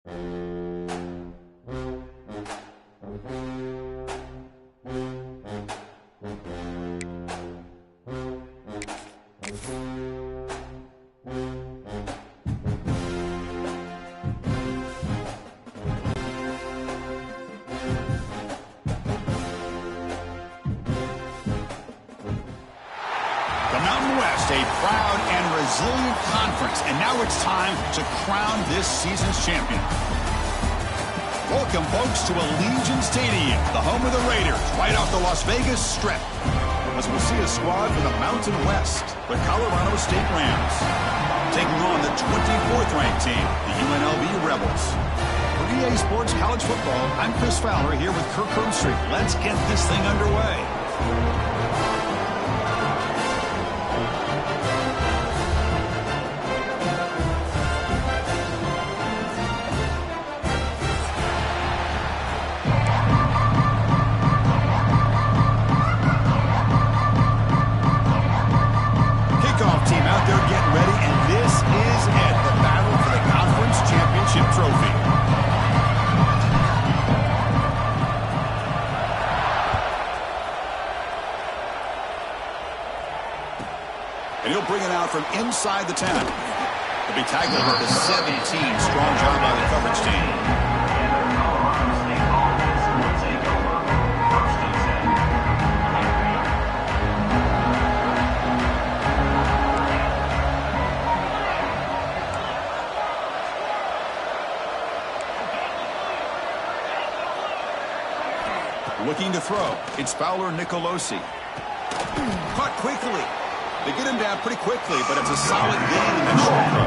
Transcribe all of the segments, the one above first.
A proud and resilient conference, and now it's time to crown this season's champion. Welcome, folks, to Allegiant Stadium, the home of the Raiders, right off the Las Vegas Strip. As we'll see a squad from the Mountain West, the Colorado State Rams, taking on the 24th ranked team, the UNLV Rebels. For EA Sports College Football, I'm Chris Fowler here with Kirk Herbstreit. Let's get this thing underway. And he'll bring it out from inside the 10. He'll be tackled at the 17. Strong job by the coverage team. Looking to throw. It's Fowler Nicolosi. Caught quickly. They get him down pretty quickly, but it's a solid gain in that short throw.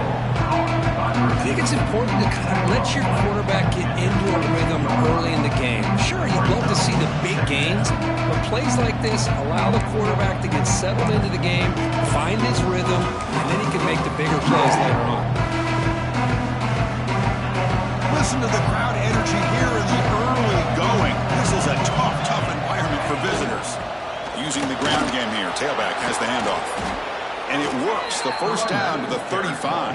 I think it's important to kind of let your quarterback get into a rhythm early in the game. Sure, you'd love to see the big gains, but plays like this allow the quarterback to get settled into the game, find his rhythm, and then he can make the bigger plays later on. Listen to the crowd energy here in the early going. This is a tough environment for visitors. Using the ground game here. Tailback has the handoff. And it works. The first down to the 35.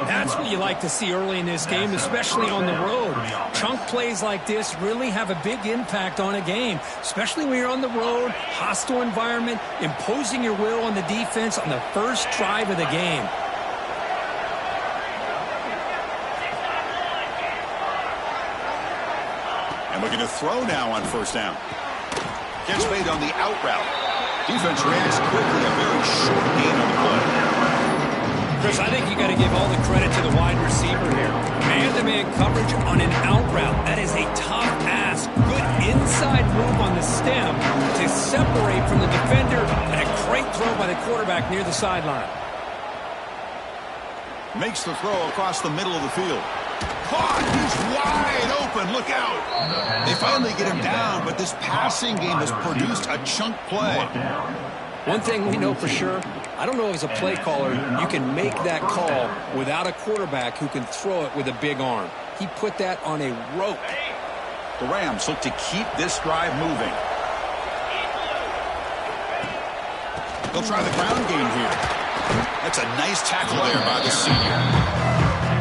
That's what you like to see early in this game, especially on the road. Chunk plays like this really have a big impact on a game, especially when you're on the road, hostile environment, imposing your will on the defense on the first drive of the game. And looking to throw now on first down. Gets made on the out route. Defense reacts quickly. A very short gain on the play. Chris, I think you got to give all the credit to the wide receiver here. Man-to-man coverage on an out route. That is a tough ask. Good inside move on the stem to separate from the defender, and a great throw by the quarterback near the sideline. Makes the throw across the middle of the field. Caught! He's wide open. Look out. They finally get him down, but this passing game has produced a chunk play. One thing we know for sure, I don't know as a play caller, you can make that call without a quarterback who can throw it with a big arm. He put that on a rope. The Rams look to keep this drive moving. They'll try the ground game here. That's a nice tackle there by the senior.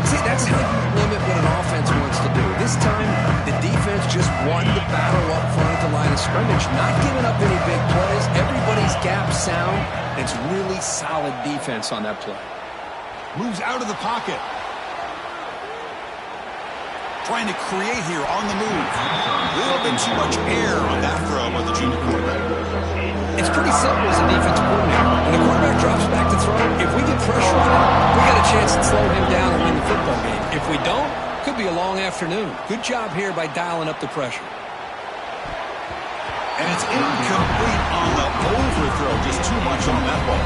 See, that's how you limit what an offense wants to do. This time, the defense just won the battle up front at the line of scrimmage, not giving up any big plays. Everybody's gap sound. It's really solid defense on that play. Moves out of the pocket. Trying to create here on the move. A little bit too much air on that throw by the junior quarterback. It's pretty simple as a defensive coordinator. When the quarterback drops back to throw, if we get pressure on him, we got a chance to slow him down and win the football game. If we don't, could be a long afternoon. Good job here by dialing up the pressure. And it's incomplete on the overthrow. Just too much on that ball.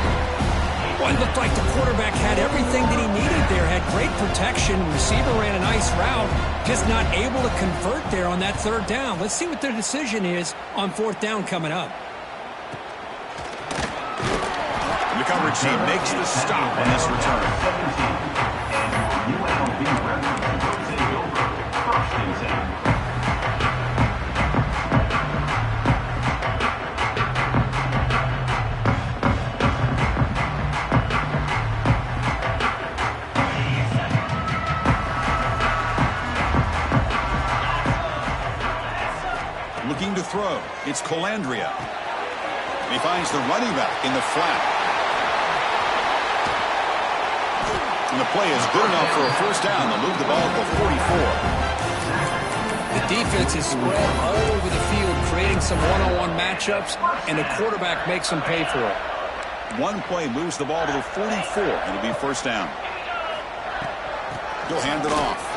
Well, it looked like the quarterback had everything that he needed there. Had great protection. Receiver ran a nice route. Just not able to convert there on that third down. Let's see what their decision is on fourth down coming up. The coverage team makes the stop on this return. Looking to throw. It's Colandrea. He finds the running back in the flat. And the play is good enough for a first down. They'll move the ball to the 44. The defense is spread all over the field, creating some one-on-one matchups, and the quarterback makes them pay for it. One play moves the ball to the 44, and it'll be first down. He'll hand it off.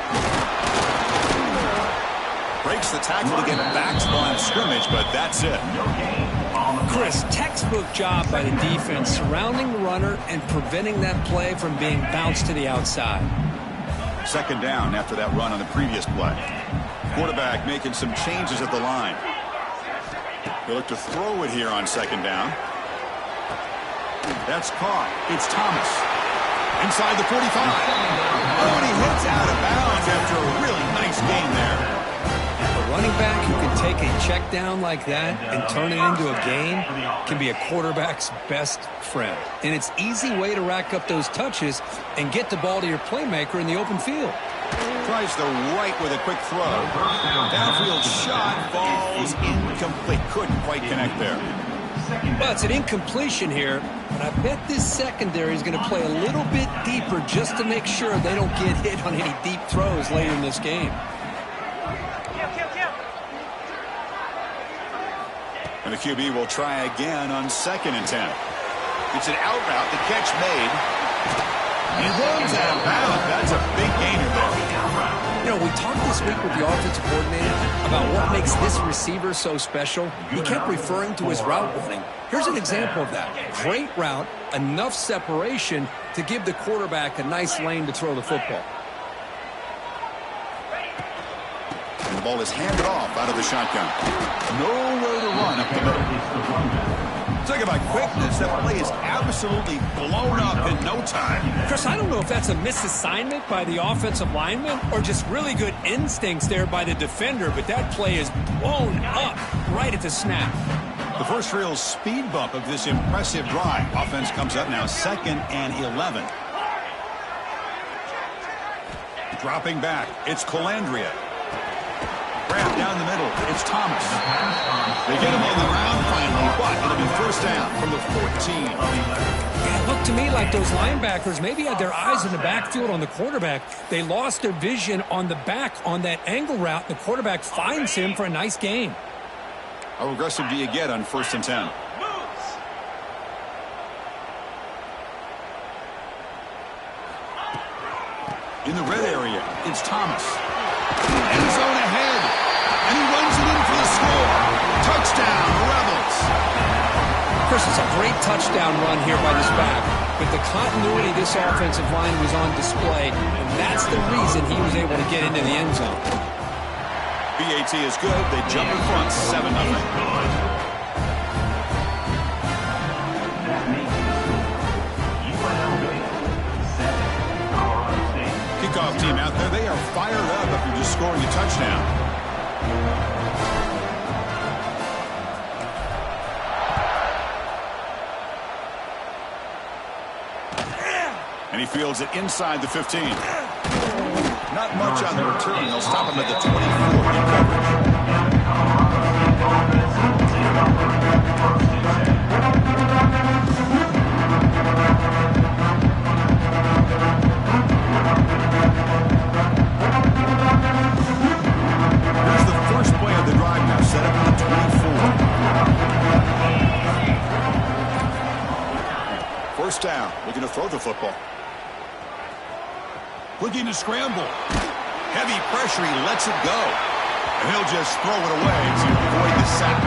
Breaks the tackle to get back to the line of scrimmage, but that's it. Chris, textbook job by the defense, surrounding the runner and preventing that play from being bounced to the outside. Second down after that run on the previous play. Quarterback making some changes at the line. He'll look to throw it here on second down. That's caught. It's Thomas. Inside the 45. Oh, and he hits out of bounds after a really nice game there. A running back who can take a check down like that and turn it into a gain can be a quarterback's best friend. And it's an easy way to rack up those touches and get the ball to your playmaker in the open field. Tries the right with a quick throw. Downfield shot falls incomplete. Couldn't quite connect there. Well, it's an incompletion here, but I bet this secondary is going to play a little bit deeper just to make sure they don't get hit on any deep throws later in this game. And the QB will try again on 2nd and 10. It's an out route. The catch made. He runs out of bounds. That's a big gainer there. You know, we talked this week with the offensive coordinator about what makes this receiver so special. He kept referring to his route running. Here's an example of that. Great route, enough separation to give the quarterback a nice lane to throw the football. And the ball is handed off out of the shotgun. Nowhere to run up the middle. Talk about quickness. That play is absolutely blown up in no time. Chris, I don't know if that's a misassignment by the offensive lineman or just really good instincts there by the defender, but that play is blown up right at the snap. The first real speed bump of this impressive drive. Offense comes up now 2nd and 11. Dropping back. It's Colandrea. Wrapped down the middle. It's Thomas. They get him on the ground finally, but it'll be first down from the 14. Yeah, it looked to me like those linebackers maybe had their eyes in the backfield on the quarterback. They lost their vision on the back on that angle route. The quarterback finds him for a nice gain. How aggressive do you get on 1st and 10? In the red area, it's Thomas. End zone ahead. And he runs it in for the score. Touchdown, Rebels. Chris, it's a great touchdown run here by this back. But the continuity of this offensive line was on display, and that's the reason he was able to get into the end zone. BAT is good. They jump in front, 7-0. Kickoff team out there. They are fired up after just scoring a touchdown. And he fields it inside the 15. Not much on the return. They'll stop him at the 24 in coverage. Here's the first play of the drive now, set up at the 24. First down, looking to throw the football. Looking to scramble. Heavy pressure, he lets it go. And he'll just throw it away to avoid the sack.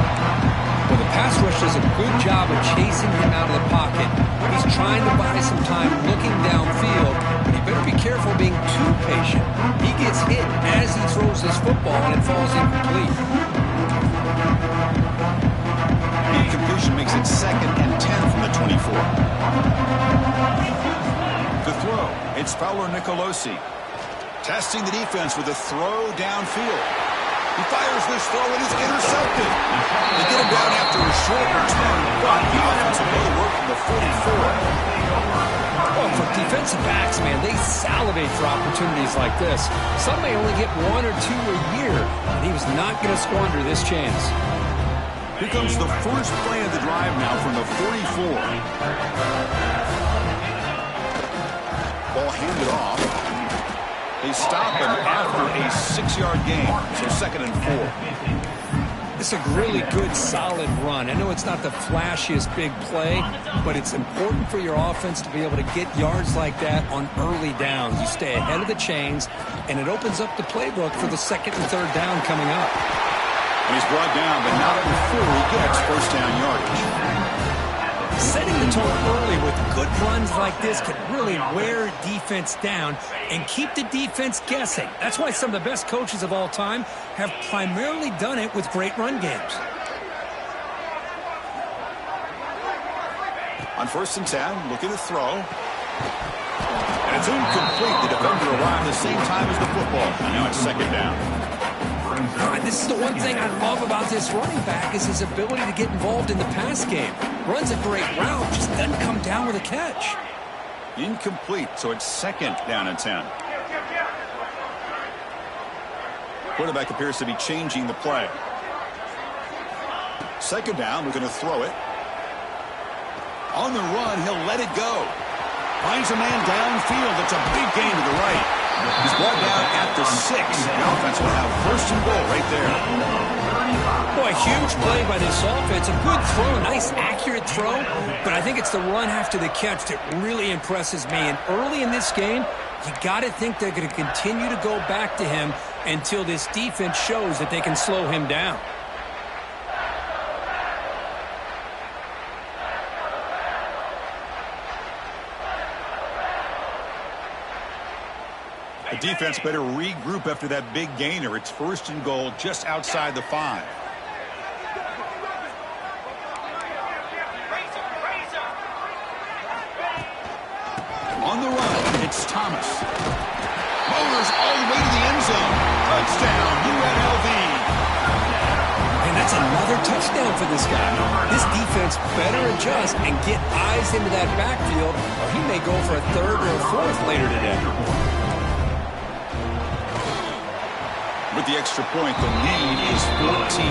Well, the pass rush does a good job of chasing him out of the pocket. He's trying to buy some time looking downfield, but he better be careful being too patient. He gets hit as he throws this football, and it falls incomplete. The incompletion makes it 2nd and 10 from the 24. To throw, it's Fowler Nicolosi. Testing the defense with a throw downfield. He fires this throw and it's intercepted. They get him down after a short return, but the offense will go to work from the 44. Well, for Defensive backs, man, they salivate for opportunities like this. Some may only get 1 or 2 a year, and he was not going to squander this chance. Here comes the first play of the drive now from the 44. Ball handed off. They stop him after a 6-yard gain, so 2nd and 4. It's a really good, solid run. I know it's not the flashiest big play, but it's important for your offense to be able to get yards like that on early downs. You stay ahead of the chains, and it opens up the playbook for the 2nd and 3rd down coming up. And he's brought down, but not before he gets first down yardage. Setting the tone early with good runs like this can really wear defense down and keep the defense guessing. That's why some of the best coaches of all time have primarily done it with great run games. On 1st and 10, looking to throw. And it's incomplete. The defender arrived the same time as the football. And now it's 2nd down. This is the one thing I love about this running back is his ability to get involved in the pass game. Runs a great route, just doesn't come down with a catch. Incomplete, so it's 2nd down and 10. Quarterback appears to be changing the play. 2nd down, we're going to throw it. On the run, he'll let it go. Finds a man downfield. That's a big gain to the right. He's brought down at the 6. The offense will have 1st and goal right there. Boy, huge play by this offense. A good throw, a nice accurate throw, but I think it's the run after the catch that really impresses me. And early in this game, you got to think they're going to continue to go back to him until this defense shows that they can slow him down. The defense better regroup after that big gainer. It's 1st and goal just outside the 5. On the run, it's Thomas. Motors all the way to the end zone. Touchdown, UNLV. And that's another touchdown for this guy. This defense better adjust and get eyes into that backfield, or he may go for a 3rd or a 4th later today. With the extra point, the lead is 14.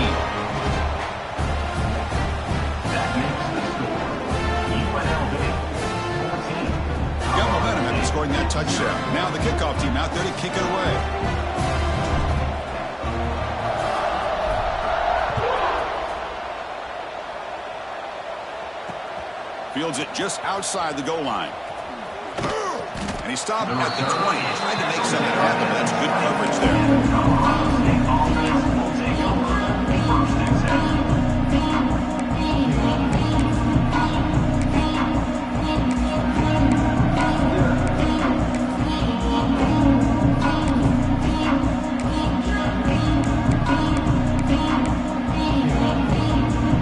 Got momentum after scoring that touchdown. Now the kickoff team out there to kick it away. Fields it just outside the goal line. And he stopped at the 20, trying to make something happen. That's good coverage there.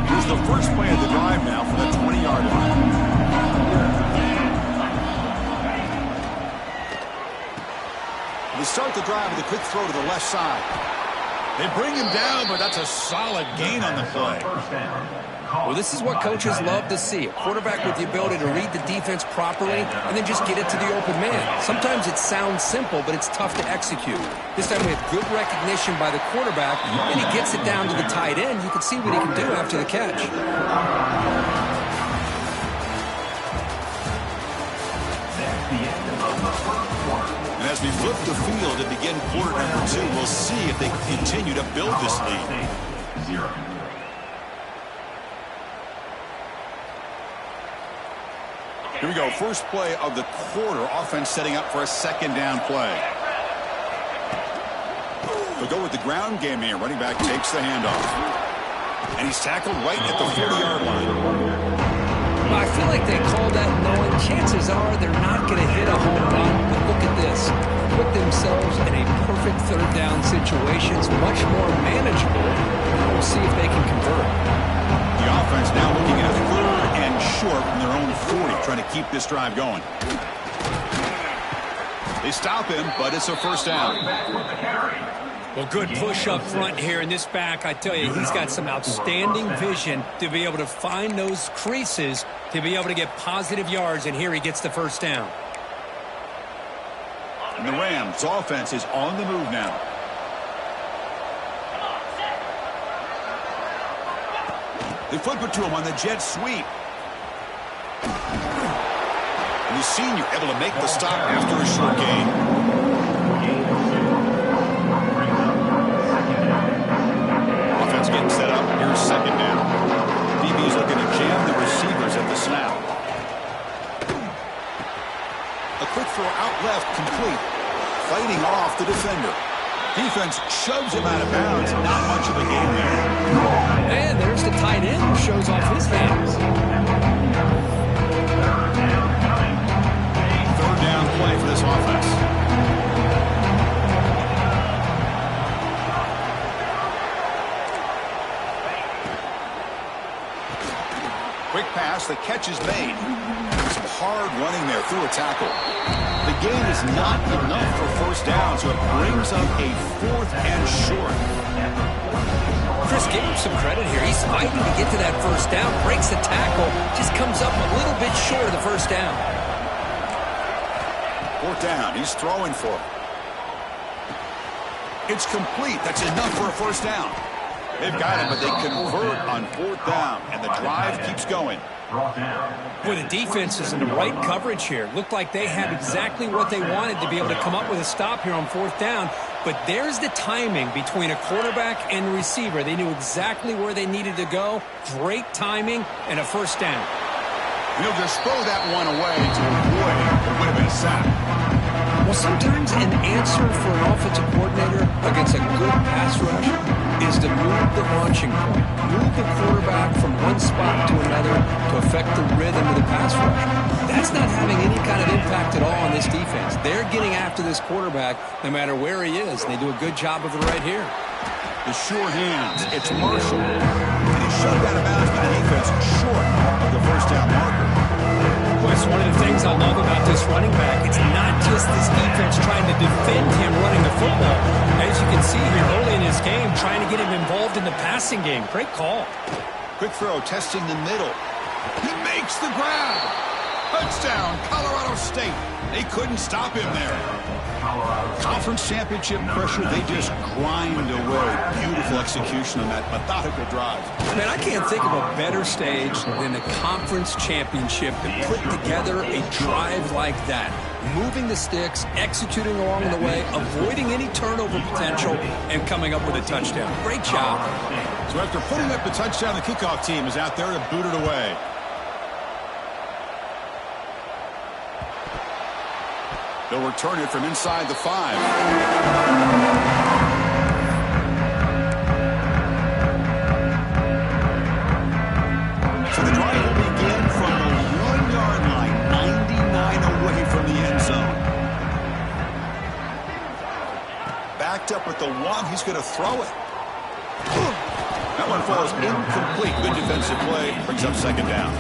Here's the first play of the drive now for the 20-yard line. They start the drive with a quick throw to the left side. They bring him down, but that's a solid gain on the play. Well, this is what coaches love to see. A quarterback with the ability to read the defense properly and then just get it to the open man. Sometimes it sounds simple, but it's tough to execute. This time we have good recognition by the quarterback, and he gets it down to the tight end. You can see what he can do after the catch. And as we flip the field to begin quarter number 2, we'll see if they can continue to build this lead. Here we go. First play of the quarter. Offense setting up for a 2nd down play. They'll go with the ground game here. Running back takes the handoff. And he's tackled right at the 40-yard line. Well, I feel like they call that knowing chances are they're not going to hit a home run. But look at this. Put themselves in a perfect 3rd down situation. It's much more manageable. We'll see if they can convert. The offense now looking at a 3rd and short from their own 40, trying to keep this drive going. They stop him, but it's a 1st down. Well, good push up front here in this back. I tell you, he's got some outstanding vision to be able to find those creases, to be able to get positive yards, and here he gets the 1st down. And the Rams offense is on the move now. They flip it to him on the jet sweep. And the senior able to make the stop after a short gain. Offense getting set up. Here's second down. DB's looking to jam the receivers at the snap. A quick throw out left, complete. Fighting off the defender. Defense shoves him out of bounds. Not much of a game there. And there's the tight end who shows off his hands. Third down play for this offense. Quick pass, the catch is made. Some hard running there through a tackle. The gain is not enough for first down, so it brings up a 4th and short. Chris, give him some credit here. He's fighting to get to that first down, breaks the tackle, just comes up a little bit short of the first down. 4th down, he's throwing for it. It's complete. That's enough for a first down. They've got him, but they convert on 4th down, and the drive keeps going. Boy, the defense is in the right coverage here. Looked like they had exactly what they wanted to be able to come up with a stop here on 4th down. But there's the timing between a quarterback and a receiver. They knew exactly where they needed to go. Great timing and a first down. He'll just throw that one away to avoid what would have been a sack. Well, sometimes an answer for an offensive coordinator against a good pass rush is to move the launching point, move the quarterback from one spot to another to affect the rhythm of the pass rush. That's not having any kind of impact at all on this defense. They're getting after this quarterback no matter where he is, and they do a good job of it right here. The sure hands, it's Marshall. And he's shoved out of bounds by the defense short of the first down marker. Boy, it's one of the things I love about this running back. It's not just this defense trying to defend him running the football. As you can see here early in his game, trying to get him involved in the passing game. Great call. Quick throw, testing the middle. He makes the grab. Touchdown, Colorado State. They couldn't stop him there. Conference championship pressure, they just grind away. Beautiful execution on that methodical drive. Man, I can't think of a better stage than the conference championship to put together a drive like that. Moving the sticks, executing along the way, avoiding any turnover potential, and coming up with a touchdown. Great job. So after putting up the touchdown, the kickoff team is out there to boot it away. They'll return it from inside the 5. So the drive will begin from the 1-yard line, 99 away from the end zone. Backed up at the 1, he's going to throw it. That one falls incomplete. Good defensive play, brings up second down.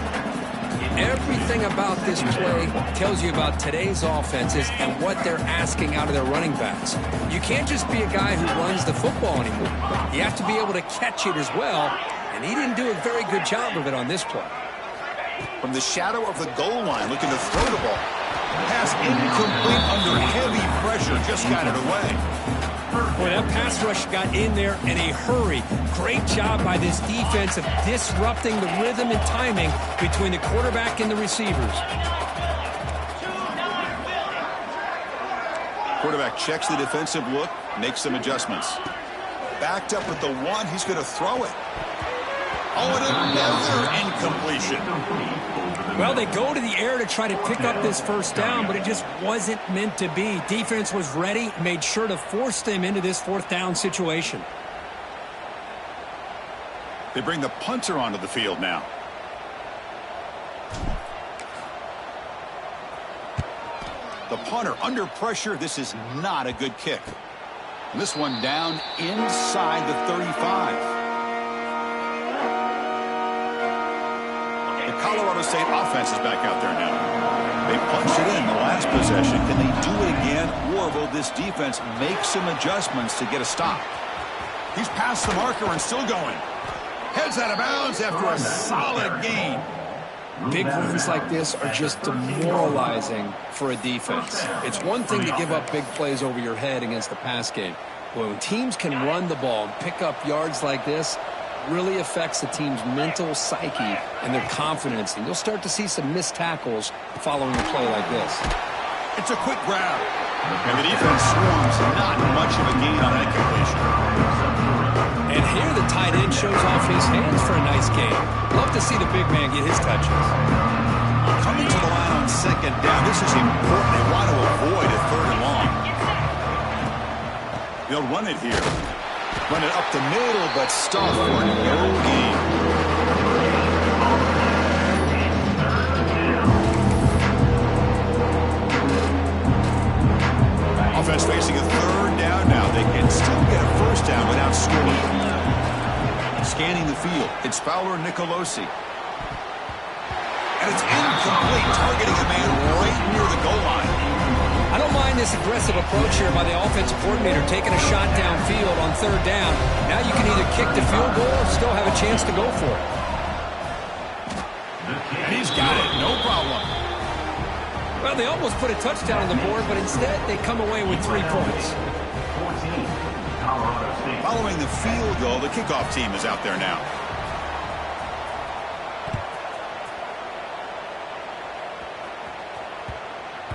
Everything about this play tells you about today's offenses and what they're asking out of their running backs. You can't just be a guy who runs the football anymore. You have to be able to catch it as well, and he didn't do a very good job of it on this play. From the shadow of the goal line, looking to throw the ball. Pass incomplete under heavy pressure, just got it away. Boy, that pass rush got in there in a hurry. Great job by this defense of disrupting the rhythm and timing between the quarterback and the receivers. Quarterback checks the defensive look, makes some adjustments. Backed up at the 1, he's going to throw it. Oh, and another incompletion. Well, they go to the air to try to pick up this first down, but it just wasn't meant to be. Defense was ready, made sure to force them into this 4th down situation. They bring the punter onto the field now. The punter under pressure. This is not a good kick. And this one down inside the 35. Colorado State offense is back out there now. They punched it in the last possession. Can they do it again, or will this defense make some adjustments to get a stop? He's past the marker and still going. Heads out of bounds after a solid gain. Big runs like this are just demoralizing for a defense. It's one thing to give up big plays over your head against the pass game. But when teams can run the ball and pick up yards like this, it really affects the team's mental psyche and their confidence. And you'll start to see some missed tackles following a play like this. It's a quick grab. And the defense swarms, not much of a gain on that completion. And here the tight end shows off his hands for a nice game. Love to see the big man get his touches. Coming to the line on second down. This is important. They want to avoid a third and long. They'll run it here. Run it up the middle, but stop for no gain. Offense facing a third down now. They can still get a first down without scoring. Scanning the field, it's Fowler Nicolosi. And it's incomplete, targeting a man right near the goal line. I don't mind this aggressive approach here by the offensive coordinator, taking a shot downfield on third down. Now you can either kick the field goal or still have a chance to go for it. And he's got it, no problem. Well, they almost put a touchdown on the board, but instead they come away with 3 points. Following the field goal, the kickoff team is out there now.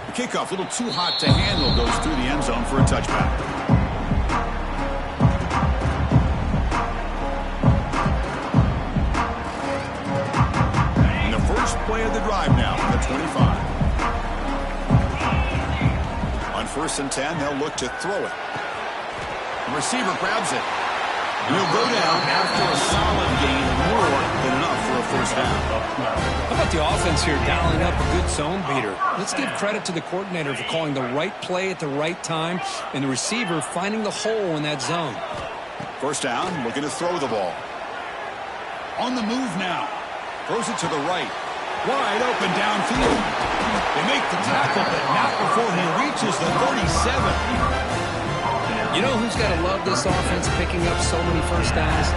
The kickoff, a little too hot to handle, goes through the end zone for a touchback. And the first play of the drive now, the 25. On 1st and 10, they'll look to throw it. The receiver grabs it. And he'll go down after a solid gain, more than enough for a first down. How about the offense here dialing up a good zone beater? Let's give credit to the coordinator for calling the right play at the right time and the receiver finding the hole in that zone. First down, looking to throw the ball. On the move now. Throws it to the right. Wide open downfield. They make the tackle, but not before he reaches the 37. You know who's got to love this offense picking up so many first downs?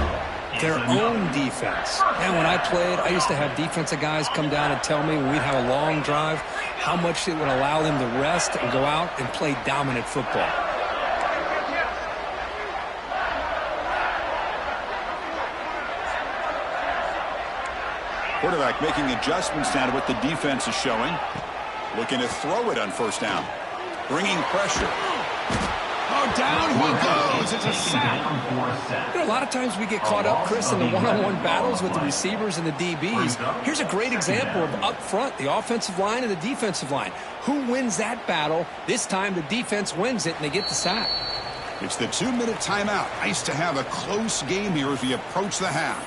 Their own defense. And when I played, I used to have defensive guys come down and tell me when we'd have a long drive how much it would allow them to rest and go out and play dominant football. Quarterback making adjustments now to what the defense is showing. Looking to throw it on first down. Bringing pressure. Oh, down he goes. It's a sack. You know, a lot of times we get caught up, Chris, in the one-on-one battles with the receivers and the DBs. Here's a great example of up front, the offensive line and the defensive line. Who wins that battle? This time the defense wins it, and they get the sack. It's the 2-minute timeout. Nice to have a close game here as we approach the half.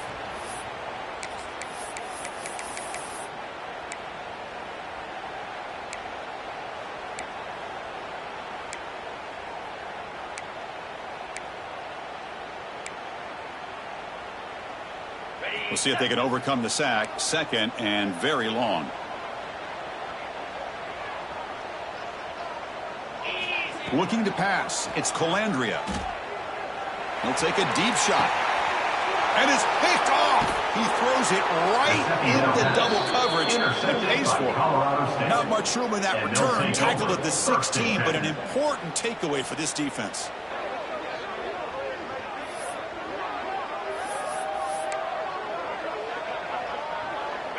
We'll see if they can overcome the sack. Second and very long. Looking to pass. It's Colandrea. He'll take a deep shot. And it's picked off. He throws it right into double coverage and pays for it. Not much room in that return. Tackled at the 16, but an important takeaway for this defense.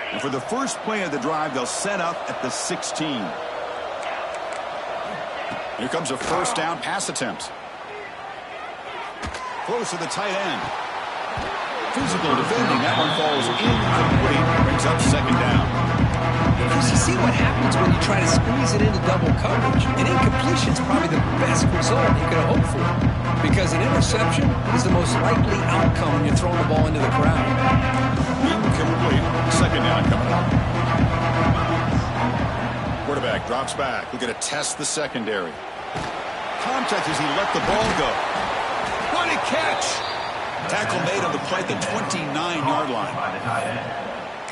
And for the first play of the drive, they'll set up at the 16. Here comes a first down pass attempt. Close to the tight end. Physical defending. That one falls incomplete. Brings up second down. Because you see what happens when you try to squeeze it into double coverage. An incompletion is probably the best result you could hope for. Because an interception is the most likely outcome when you're throwing the ball into the ground. Incomplete. Second down coming up. Quarterback drops back. We're going to test the secondary. Contact as he let the ball go. What a catch! Tackle made on the play at the 29-yard line.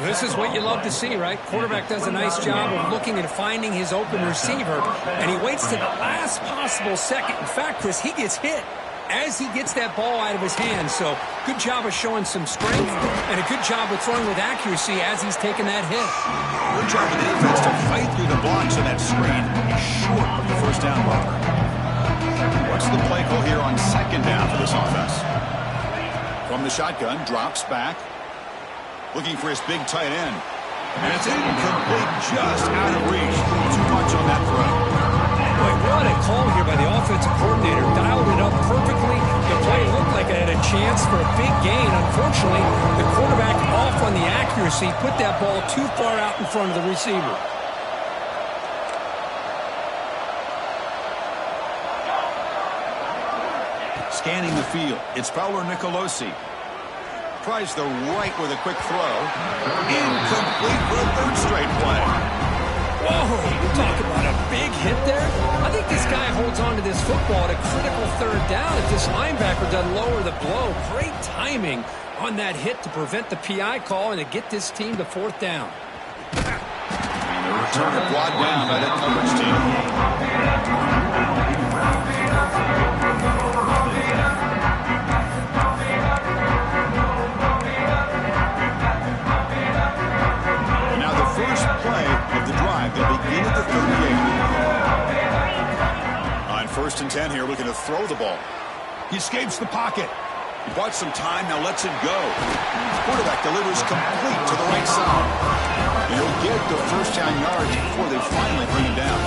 This is what you love to see, right? Quarterback does a nice job of looking and finding his open receiver, and he waits to the last possible second. In fact, Chris, he gets hit as he gets that ball out of his hands. So good job of showing some strength and a good job of throwing with accuracy as he's taking that hit. Good job of the defense to fight through the blocks of that screen. He's short of the first down marker. What's the play call here on second down for this offense? From the shotgun, drops back. Looking for his big tight end. And it's incomplete, just out of reach. Too much on that throw. Boy, what a call here by the offensive coordinator. Dialed it up perfectly. The play looked like it had a chance for a big gain. Unfortunately, the quarterback off on the accuracy, put that ball too far out in front of the receiver. Scanning the field, it's Fowler Nicolosi. Tries the right with a quick throw. Incomplete for a third straight play. Whoa, you talk about a big hit there. I think this guy holds on to this football at a critical third down if this linebacker doesn't lower the blow. Great timing on that hit to prevent the PI call and to get this team to fourth down. And the return brought down by that coverage team. First play of the drive. They'll begin at the 38. On 1st and 10 here, looking to throw the ball. He escapes the pocket. He bought some time, now lets it go. Quarterback delivers complete to the right side. And he'll get the first down yards before they finally bring him down.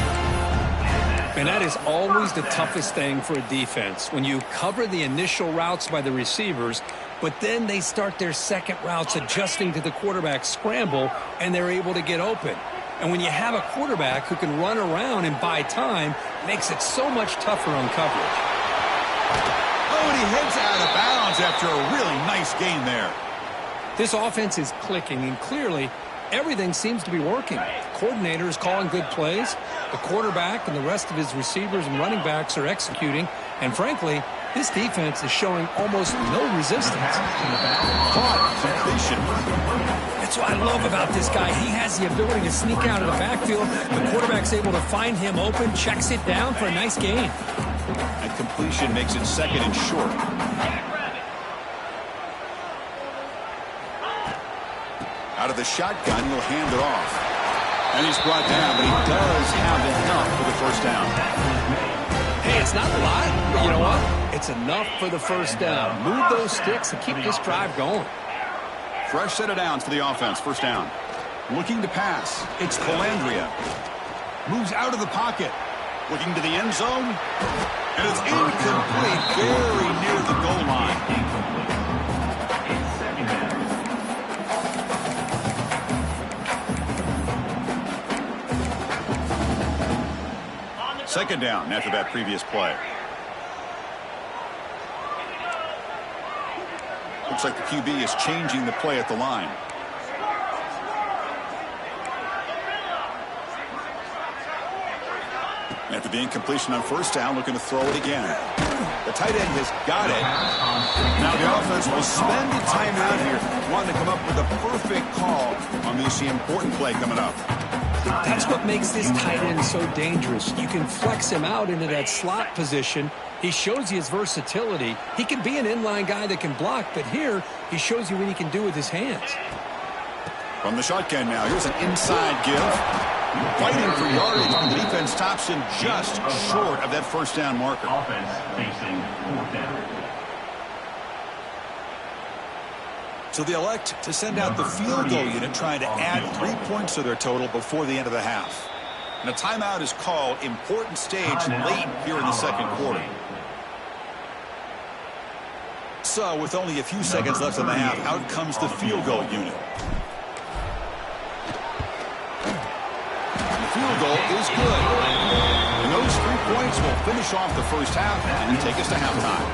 And that is always the toughest thing for a defense. When you cover the initial routes by the receivers, but then they start their second routes adjusting to the quarterback's scramble, and they're able to get open. And when you have a quarterback who can run around and buy time, it makes it so much tougher on coverage. Oh, and he heads out of bounds after a really nice gain there. This offense is clicking, and clearly everything seems to be working. The coordinator is calling good plays. The quarterback and the rest of his receivers and running backs are executing. And frankly, this defense is showing almost no resistance. Completion. That's what I love about this guy. He has the ability to sneak out of the backfield. The quarterback's able to find him open, checks it down for a nice gain. And completion makes it second and short. Out of the shotgun, he'll hand it off. And he's brought down, but he does have enough for the first down. Hey, it's not a lot, but you know what? It's enough for the first down. Move those sticks and keep this drive going. Fresh set of downs for the offense. First down. Looking to pass. It's Calandria. Moves out of the pocket. Looking to the end zone. And it's incomplete. Very near the goal line. Second down after that previous play. Looks like the QB is changing the play at the line. After the incompletion on first down, looking to throw it again. The tight end has got it. Now the offense will spend the timeout here, wanting to come up with a perfect call on this important play coming up. That's what makes this tight end so dangerous. You can flex him out into that slot position. He shows you his versatility. He can be an inline guy that can block, but here he shows you what he can do with his hands. From the shotgun now, here's an inside give. Fighting for yardage, but the defense stops him just short of that first down marker. Offense facing fourth down. So they elect to send out the field goal unit, trying to add 3 points to their total before the end of the half. And a timeout is called. Important stage late here in the second quarter. So with only a few seconds left in the half, out comes the field goal unit. The field goal is good. And those 3 points will finish off the first half and take us to halftime.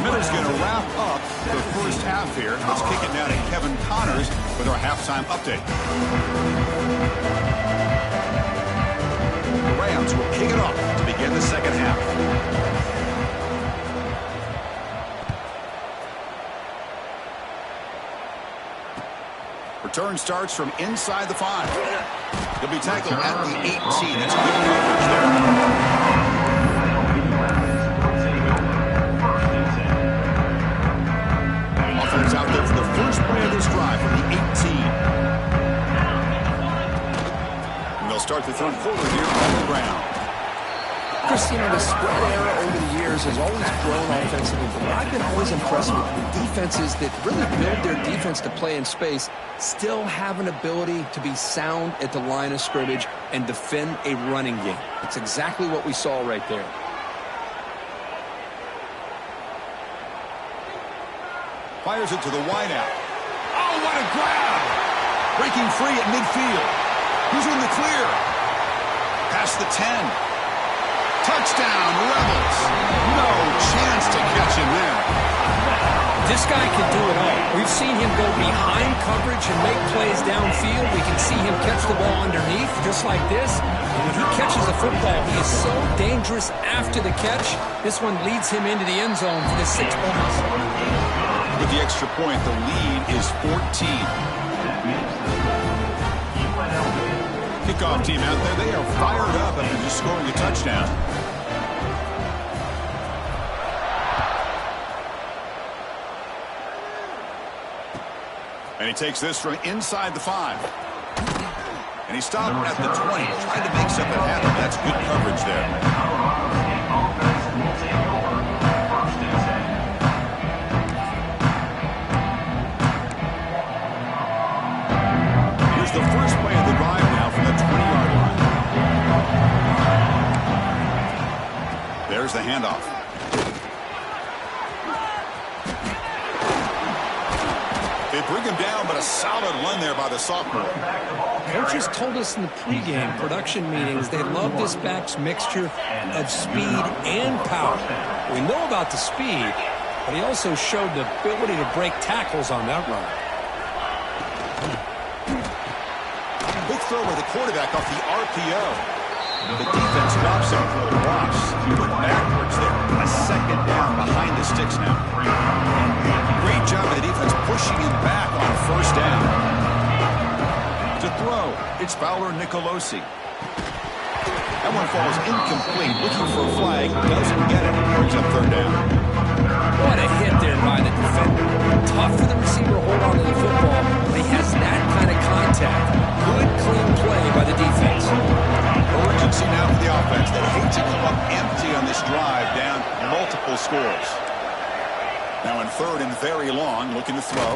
Miller's going to wrap up the first half here. Let's kick it now to Kevin Connors with our halftime update. The Rams will kick it off to begin the second half. Return starts from inside the 5. He'll be tackled at the 18. That's good coverage there. third quarter here on the ground. Chris, the spread era over the years has always grown offensively, but I've been always impressed with defenses that really build their defense to play in space, still have an ability to be sound at the line of scrimmage and defend a running game. It's exactly what we saw right there. Fires it to the wideout. Oh, what a grab! Breaking free at midfield. Who's in the clear? Past the 10. Touchdown, Rebels. No chance to catch him there. This guy can do it all. We've seen him go behind coverage and make plays downfield. We can see him catch the ball underneath, just like this. And when he catches a football, he is so dangerous after the catch. This one leads him into the end zone for the 6 points. With the extra point, the lead is 14. Kickoff team out there, they are fired up after just scoring a touchdown. And he takes this from inside the 5. And he stopped at the 20, trying to make something happen. That's good coverage there. Here's the first play of the drive now from the 20-yard line. There's the handoff. They bring him down, but a solid run there by the sophomore. Coaches told us in the pregame production meetings they love this back's mixture of speed and power. We know about the speed, but he also showed the ability to break tackles on that run. Big throw by the quarterback off the RPO. The defense drops him for the loss. He went backwards there. A second down behind the sticks now. Great job of the defense pushing him back on first down. To throw, it's Fowler Nicolosi. That one falls incomplete. Looking for a flag. Doesn't get it. Brings up third down. What a hit there by the defender. Tough for the receiver to hold on to the football, but he has that kind of contact. Good, clean play by the defense. Urgency now for the offense. They hate to come up empty on this drive, down multiple scores. Now in third and very long, looking to throw.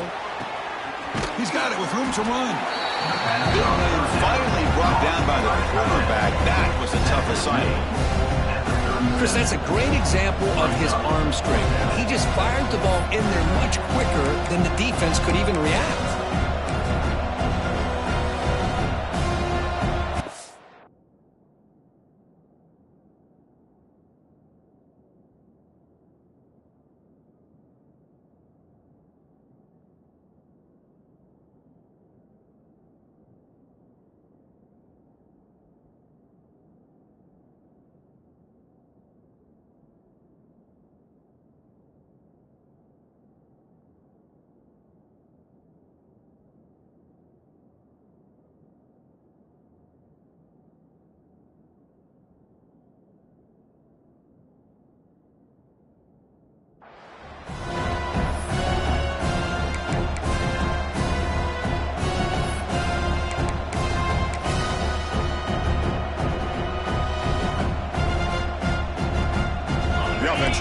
He's got it with room to run. And finally brought down by the quarterback. That was a tough assignment. Chris, that's a great example of his arm strength. He just fired the ball in there much quicker than the defense could even react.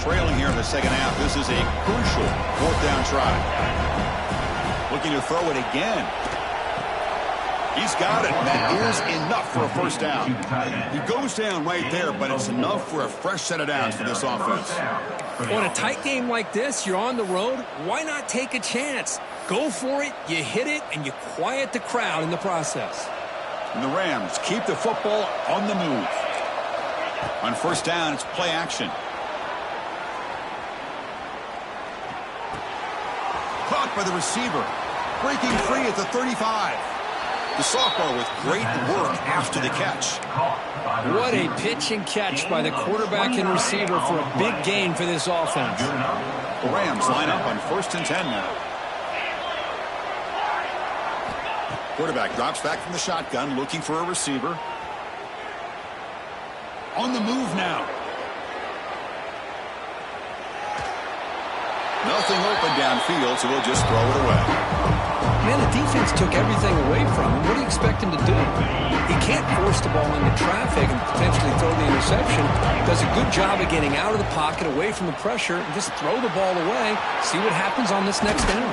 Trailing here in the second half. This is a crucial fourth down try. Looking to throw it again. He's got it. That is enough for a first down. He goes down right there, but it's enough for a fresh set of downs for this offense. On a tight game like this, you're on the road. Why not take a chance? Go for it, you hit it, and you quiet the crowd in the process. And the Rams keep the football on the move. On first down, it's play action. Caught by the receiver. Breaking free at the 35. The sophomore with great work after the catch. What a pitch and catch by the quarterback and receiver for a big gain for this offense. The Rams line up on 1st and 10 now. Quarterback drops back from the shotgun, looking for a receiver. On the move now. Nothing open downfield, so we'll just throw it away. Man, the defense took everything away from him. What do you expect him to do? He can't force the ball into traffic and potentially throw the interception. Does a good job of getting out of the pocket, away from the pressure, and just throw the ball away. See what happens on this next down.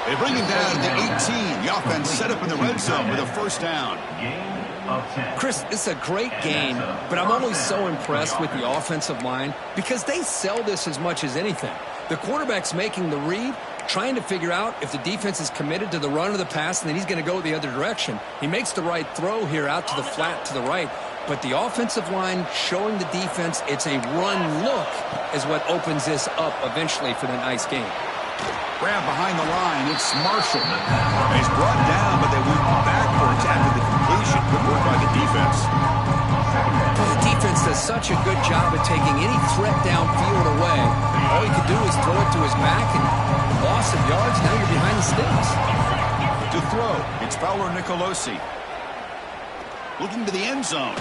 They bring him down to the 18. The offense set up in the red zone with a first down. Chris, it's a great game, but I'm always so impressed with the offensive line because they sell this as much as anything. The quarterback's making the read, trying to figure out if the defense is committed to the run or the pass, and then he's going to go the other direction. He makes the right throw here out to the flat to the right, but the offensive line showing the defense it's a run look is what opens this up eventually for the nice game. Grab behind the line. It's Marshall. And he's brought down, but they went backwards after the completion. Good work by the defense. Well, the defense does such a good job of taking any threat downfield away. All he could do is throw it to his back, and loss of yards, now you're behind the sticks. To throw, it's Fowler Nicolosi. Looking to the end zone.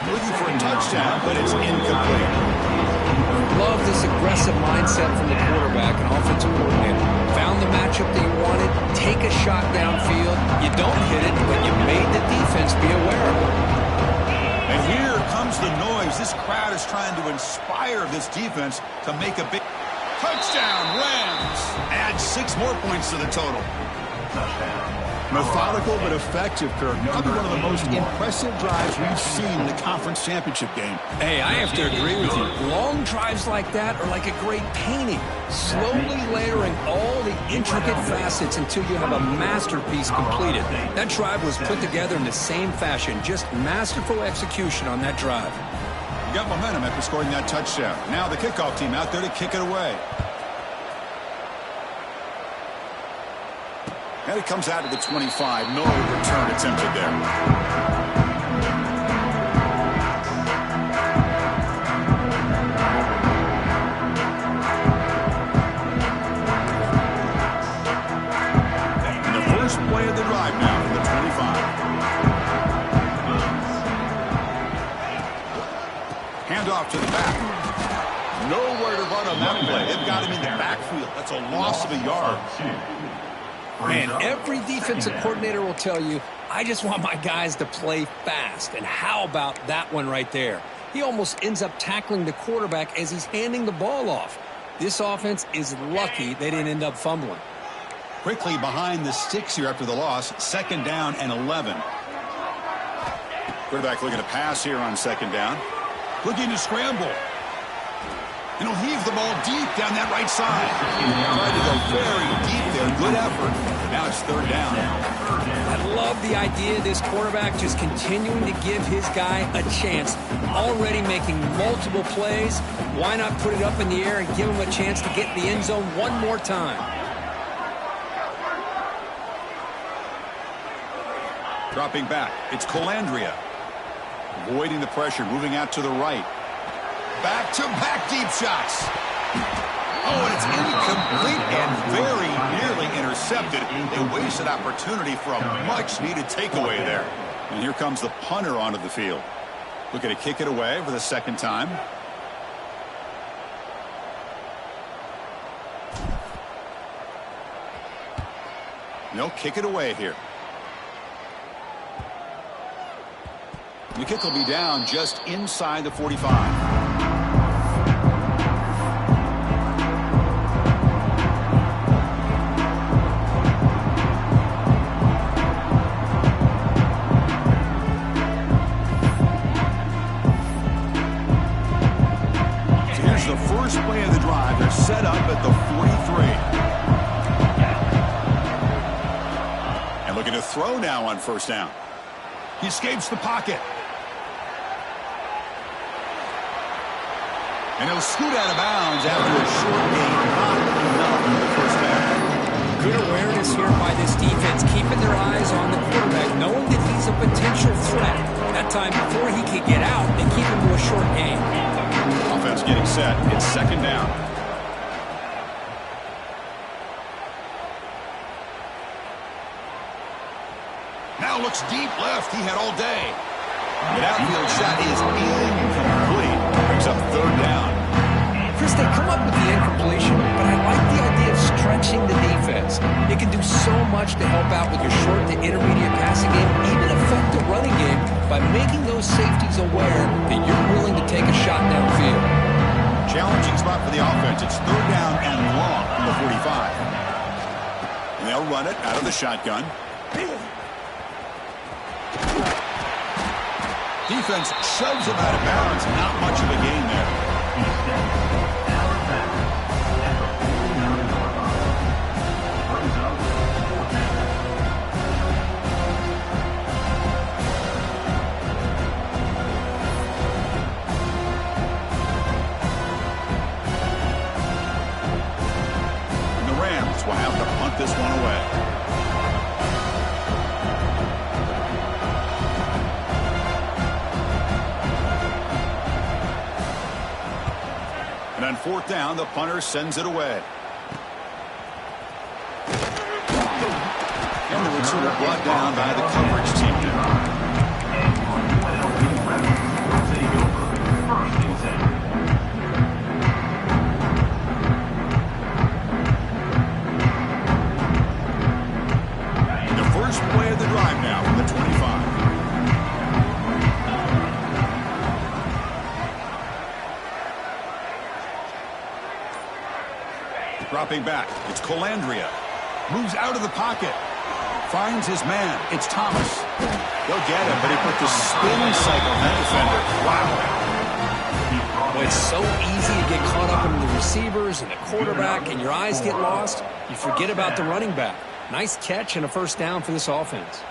Looking for a touchdown, but it's incomplete. Love this aggressive mindset from the quarterback and offensive coordinator. Found the matchup that you wanted, take a shot downfield. You don't hit it, but you made the defense be aware of it. And here comes the noise. This crowd is trying to inspire this defense to make a big touchdown. Rams add 6 more points to the total. Methodical but effective, Kirk. Probably one of the most impressive drives we've seen in the conference championship game. Hey, I have to agree with you. Long drives like that are like a great painting. Slowly layering all the intricate facets until you have a masterpiece completed. That drive was put together in the same fashion. Just masterful execution on that drive. You got momentum after scoring that touchdown. Now the kickoff team out there to kick it away. And it comes out to the 25. No return attempted there. And the first play of the drive now from the 25. Handoff to the back. Nowhere to run on that play. They've got him in the backfield. That's a loss of a yard. Man, every defensive coordinator will tell you, I just want my guys to play fast. And how about that one right there? He almost ends up tackling the quarterback as he's handing the ball off. This offense is lucky they didn't end up fumbling. Quickly behind the sticks here after the loss. 2nd down and 11. Quarterback looking to pass here on 2nd down. Looking to scramble. And he'll heave the ball deep down that right side. Tried to go very deep there. Good effort. Now it's 3rd down. I love the idea of this quarterback just continuing to give his guy a chance. Already making multiple plays. Why not put it up in the air and give him a chance to get in the end zone one more time? Dropping back. It's Colandrea. Avoiding the pressure. Moving out to the right. Back-to-back deep shots. Oh, and it's incomplete and very nearly intercepted. A wasted opportunity for a much-needed takeaway there. And here comes the punter onto the field. Looking to kick it away for the 2nd time. They'll kick it away here. The kick will be down just inside the 45. The first play of the drive. They're set up at the 43. And looking to throw now on 1st down. He escapes the pocket. And he'll scoot out of bounds after a short gain. Not enough for the 1st down. Good awareness here by this defense, keeping their eyes on the quarterback, knowing that he's a potential threat. That time before he could get out, they keep him to a short gain. Offense getting set. It's 2nd down. Now looks deep left. He had all day. The outfield shot is incomplete. Brings up 3rd down. Chris, they come up with the incompletion, but I like the idea of stretching the defense. It can do so much to help out with your short to intermediate passing game, even affect the running game by making those safeties aware that you're willing to take a shot downfield. Challenging spot for the offense. It's 3rd down and long from the 45. And they'll run it out of the shotgun. Defense shoves him out of bounds. Not much of a gain there. Will have to punt this one away. And on 4th down, the punter sends it away. And the returner brought down by the coverage team now. Play of the drive now from the 25. Dropping back, it's Colandrea. Moves out of the pocket. Finds his man. It's Thomas. They'll get him, but he put the spin cycle on that defender. Wow. Well, it's so easy to get caught up in the receivers and the quarterback, and your eyes get lost. You forget about the running back. Nice catch and a 1st down for this offense.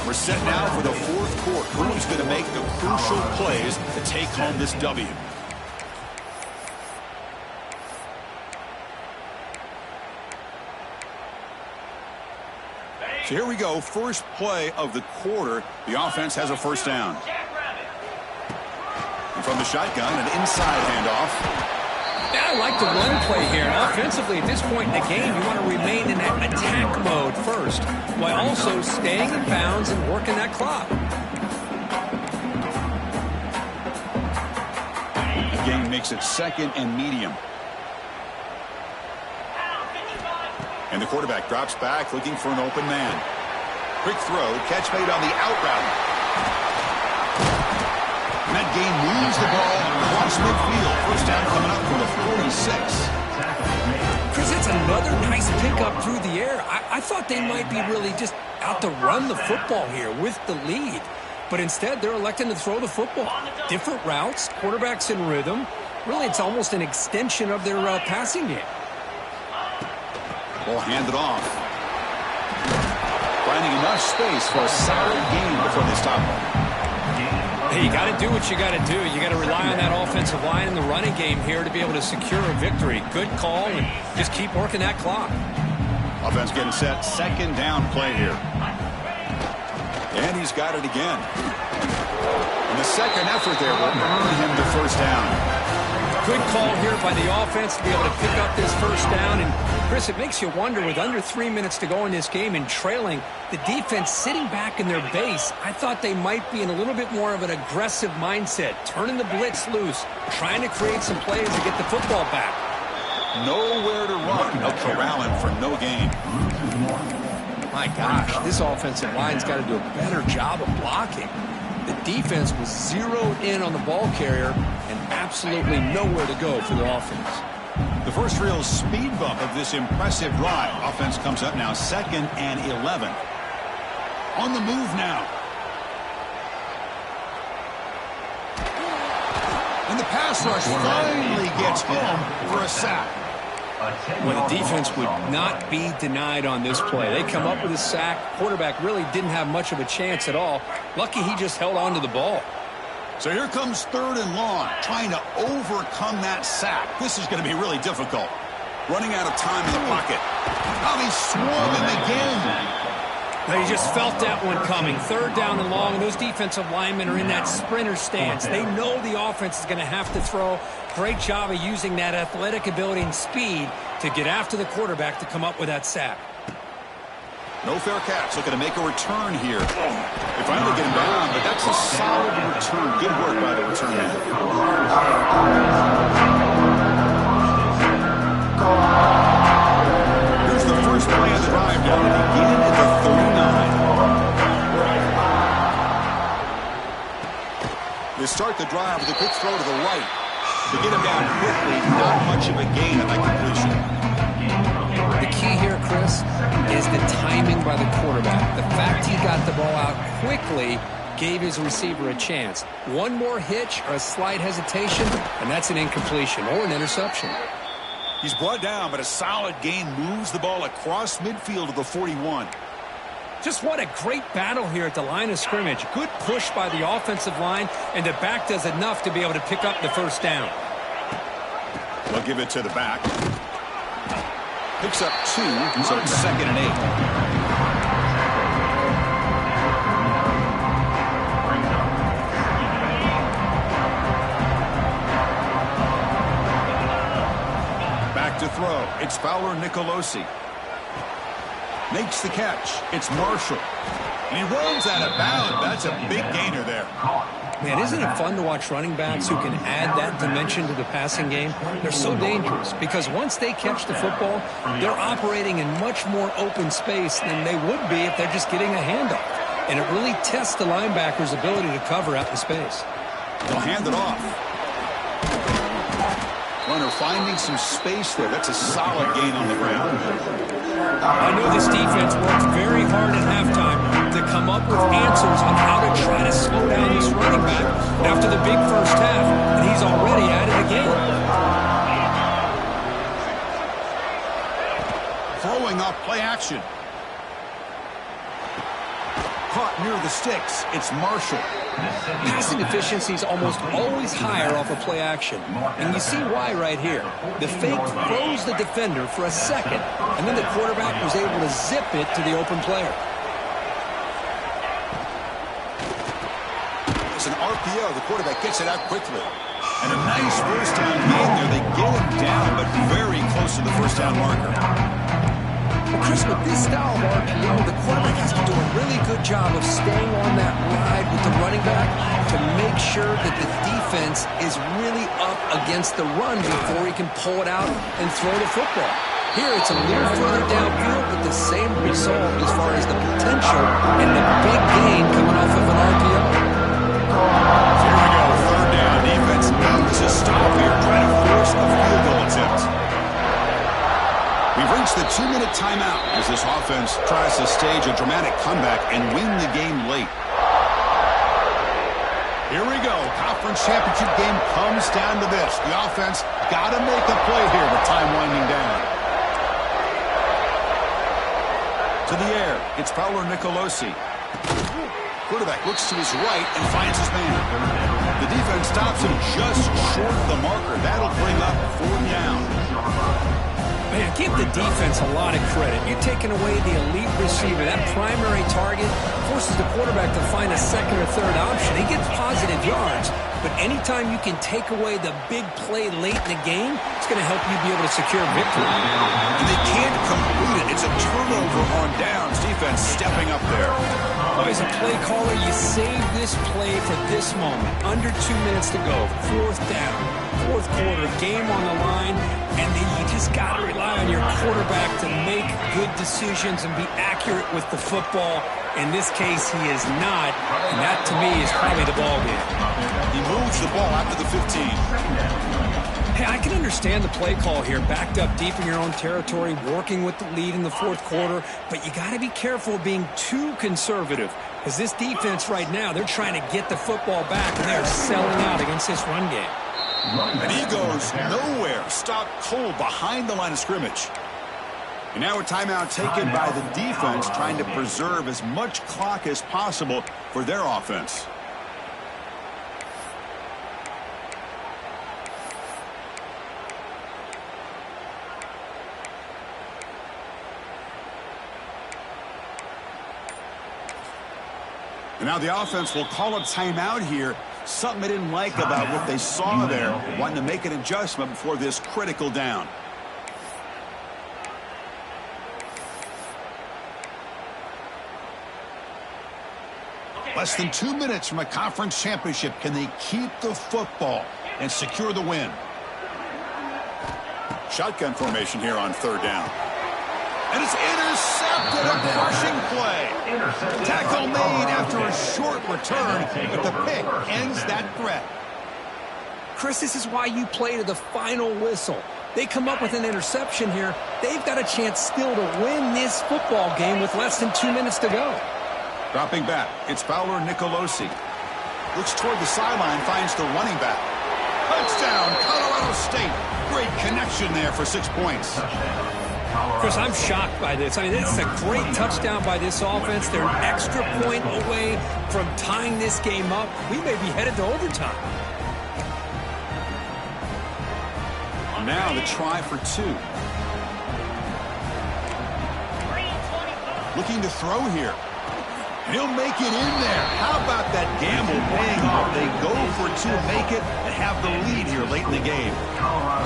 We're set now for the 4th quarter. Who's going to make the crucial plays to take home this W? So here we go. First play of the quarter. The offense has a 1st down. And from the shotgun, an inside handoff. Yeah, I like the run play here. Offensively, at this point in the game, you want to remain in that attack mode first, while also staying in bounds and working that clock. The game makes it 2nd and medium. And the quarterback drops back, looking for an open man. Quick throw, catch made on the out route. And that game moves the ball across midfield. 1st down coming up from the 46. Chris, it's another nice pickup through the air. I thought they might be really just out to run the football here with the lead. But instead, they're electing to throw the football. Different routes, quarterbacks in rhythm. Really, it's almost an extension of their passing game. Ball handed off. Finding enough space for a solid gain before they stop him. Hey, you got to do what you got to do. You got to rely on that offensive line in the running game here to be able to secure a victory. Good call, and just keep working that clock. Offense getting set. 2nd down play here. And he's got it again. And the second effort there will earn him the 1st down. Good call here by the offense to be able to pick up this 1st down. And, Chris, it makes you wonder, with under 3 minutes to go in this game and trailing, the defense sitting back in their base, I thought they might be in a little bit more of an aggressive mindset, turning the blitz loose, trying to create some plays to get the football back. Nowhere to run. They'll corral him for no gain. My gosh, this offensive line's got to do a better job of blocking. The defense was zeroed in on the ball carrier and absolutely nowhere to go for the offense. The first real speed bump of this impressive drive. Offense comes up now 2nd and 11. On the move now. And the pass rush finally gets home for a sack. Well, the defense would not be denied on this play. They come up with a sack. Quarterback really didn't have much of a chance at all. Lucky he just held on to the ball. So here comes 3rd and long, trying to overcome that sack. This is going to be really difficult. Running out of time in the pocket. Oh, he swung him again. They just felt that one coming. Third down and long, and those defensive linemen are in that sprinter stance. They know the offense is going to have to throw. Great job of using that athletic ability and speed to get after the quarterback to come up with that sack. No fair catch. Looking to make a return here. They finally get him down, but that's a solid return. Good work by the return man. Here's the first play of the drive down to begin at the 39. They start the drive with a quick throw to the right. To get him down quickly, not much of a gain at that completion. The key here, Chris, is the timing by the quarterback. The fact he got the ball out quickly gave his receiver a chance. One more hitch or a slight hesitation, and that's an incompletion or an interception. He's brought down, but a solid gain moves the ball across midfield to the 41. Just what a great battle here at the line of scrimmage. Good push by the offensive line, and the back does enough to be able to pick up the first down. They'll give it to the back. Picks up 2, so it's 2nd and 8. Back to throw. It's Fowler Nicolosi. Makes the catch. It's Marshall. And he runs out of bounds. That's a big gainer there. Man, isn't it fun to watch running backs who can add that dimension to the passing game? They're so dangerous because once they catch the football, they're operating in much more open space than they would be if they're just getting a handoff. And it really tests the linebacker's ability to cover out in space. They'll hand it off. Runner finding some space there. That's a solid gain on the ground. I know this defense worked very hard at halftime to come up with answers on how to try to slow down this running back after the big first half, and he's already at it again. Throwing off play action. Caught near the sticks. It's Marshall. Passing efficiency is almost always higher off of play action. And you see why right here. The fake froze the defender for a second, and then the quarterback was able to zip it to the open player. It's an RPO. The quarterback gets it out quickly. And a nice first down gain there. They get him down, but very close to the first down marker. Well, Chris, with this style of RPO, the quarterback has to do a really good job of staying on that ride with the running back to make sure that the defense is really up against the run before he can pull it out and throw the football. Here, it's a little further downfield, but the same result as far as the potential and the big gain coming off of an RPO. Here we go, third down. Defense needs to stop here, trying to force a field goal attempt. We've reached the 2-minute timeout as this offense tries to stage a dramatic comeback and win the game late. Here we go. Conference championship game comes down to this. The offense got to make a play here with time winding down. To the air. It's Fowler Nicolosi. Quarterback looks to his right and finds his man. The defense stops him just short of the marker. That'll bring up 4th down. Man, give the defense a lot of credit. You're taking away the elite receiver. That primary target forces the quarterback to find a second or third option. He gets positive yards, but anytime you can take away the big play late in the game, it's going to help you be able to secure victory. And they can't complete it. It's a turnover on downs. Defense stepping up there. Oh, as a play caller, you save this play for this moment. Under 2 minutes to go. 4th down. 4th quarter. Game on the line. And then you just got to rely on your quarterback to make good decisions and be accurate with the football. In this case, he is not. And that, to me, is probably the ball game. He moves the ball after the 15. Hey, I can understand the play call here, backed up deep in your own territory, working with the lead in the 4th quarter, but you got to be careful of being too conservative, because this defense right now, they're trying to get the football back, and they're selling out against this run game. And he goes nowhere. Stopped cold behind the line of scrimmage. And now a timeout taken by the defense, trying to preserve as much clock as possible for their offense. And now the offense will call a timeout here. Something they didn't like about what they saw there. Wanting to make an adjustment before this critical down. Less than 2 minutes from a conference championship. Can they keep the football and secure the win? Shotgun formation here on third down. And it's intercepted, a crushing play. Tackle made after a short return, but the pick ends that threat. Chris, this is why you play to the final whistle. They come up with an interception here. They've got a chance still to win this football game with less than 2 minutes to go. Dropping back, it's Fowler Nicolosi. Looks toward the sideline, finds the running back. Touchdown, Colorado State. Great connection there for 6 points. Chris, I'm shocked by this. I mean, it's a great touchdown by this offense. They're an extra point away from tying this game up. We may be headed to overtime. Now the try for 2. Looking to throw here. He'll make it in there. How about that gamble paying off? They go for 2, make it, and have the lead here late in the game.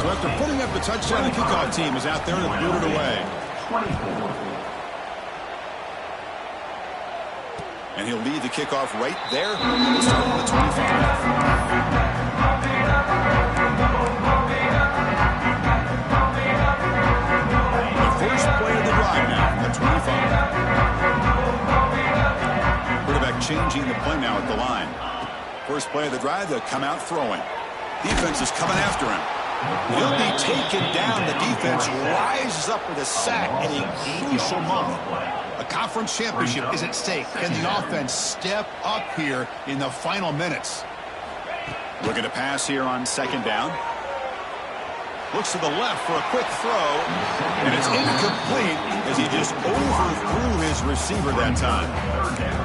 So after putting up the touchdown, the kickoff team is out there to boot it away. And he'll lead the kickoff right there. We'll start on the 25. The first play of the drive now from the 25. Changing the play now at the line. First play of the drive, they'll come out throwing. Defense is coming after him. He'll be taken down. The defense rises up with a sack at a crucial moment. A conference championship is at stake. Can the offense step up here in the final minutes? Looking to pass here on second down. Looks to the left for a quick throw, and it's incomplete as he just overthrew his receiver that time.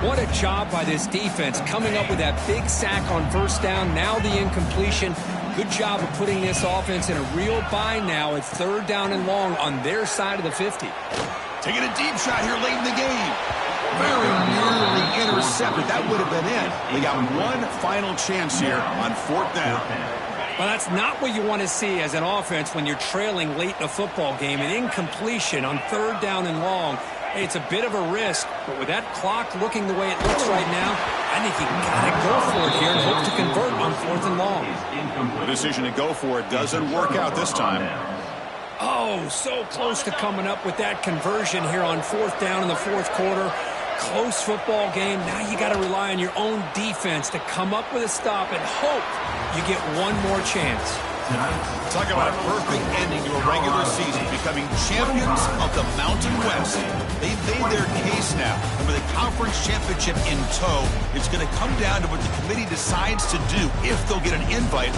What a job by this defense coming up with that big sack on first down. Now the incompletion. Good job of putting this offense in a real bind now. It's third down and long on their side of the 50. Taking a deep shot here late in the game. Very nearly intercepted. That would have been it. They got one final chance here on fourth down. Well, that's not what you want to see as an offense when you're trailing late in a football game. An incompletion on third down and long. Hey, it's a bit of a risk, but with that clock looking the way it looks right now, I think you got to go for it here and hope to convert on fourth and long. The decision to go for it doesn't work out this time. Oh, so close to coming up with that conversion here on fourth down in the fourth quarter. Close football game. Now you got to rely on your own defense to come up with a stop and hope you get one more chance. Talk about a perfect ending to a regular season, becoming champions of the Mountain West. They've made their case now, and with a conference championship in tow, it's going to come down to what the committee decides to do if they'll get an invite